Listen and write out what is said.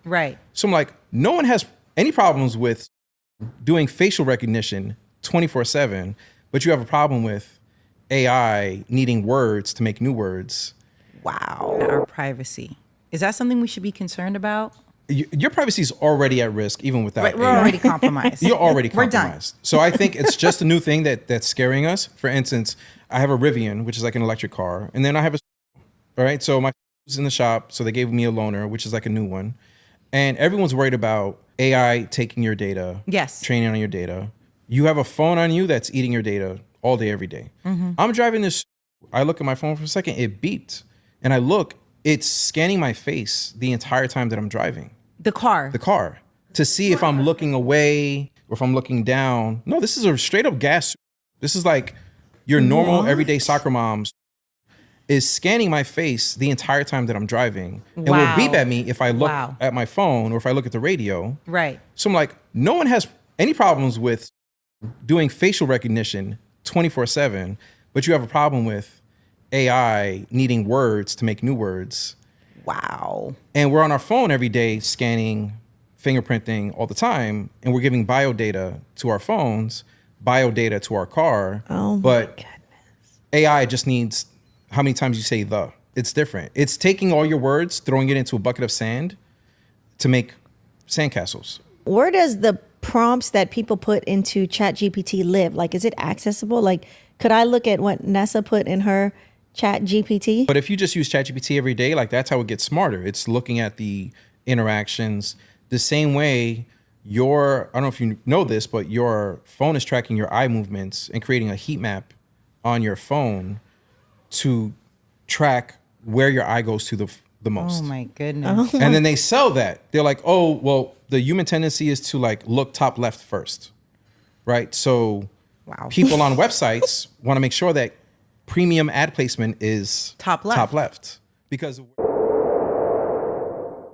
Right. So I'm like, no one has any problems with doing facial recognition 24/7, but you have a problem with AI needing words to make new words. Wow. Our privacy. Is that something we should be concerned about? Your privacy is already at risk, even without Right, we're AI. already compromised. You're already We're done. compromised. So I think it's just a new thing that's scaring us. For instance, I have a Rivian, which is like an electric car, and then I have a, all right, so my was in the shop, so they gave me a loaner, which is like a new one. And everyone's worried about AI taking your data, Yes. training on your data. You have a phone on you that's eating your data all day, every day. I'm driving this, I look at my phone for a second, it beeped. And I look, it's scanning my face the entire time that I'm driving. The car. The car, to see if I'm looking away or if I'm looking down. No, this is a straight up gas. This is like your normal everyday soccer moms is scanning my face the entire time that I'm driving and will beep at me if I look at my phone or if I look at the radio. Right. So I'm like, no one has any problems with doing facial recognition 24/7, but you have a problem with AI needing words to make new words. Wow. And we're on our phone every day scanning, fingerprinting all the time, and we're giving bio data to our phones, bio data to our car. Oh my but goodness. AI just needs how many times you say the. It's different. It's taking all your words, throwing it into a bucket of sand to make sandcastles. Where does the prompts that people put into ChatGPT live? Like, is it accessible? Like, could I look at what Nessa put in her ChatGPT? But if you just use ChatGPT every day, like that's how it gets smarter. It's looking at the interactions the same way I don't know if you know this, but your phone is tracking your eye movements and creating a heat map on your phone to track where your eye goes to the most. Oh my goodness. And then they sell that. They're like, oh, well, the human tendency is to like look top left first, right? So people on websites want to make sure that premium ad placement is Top left. because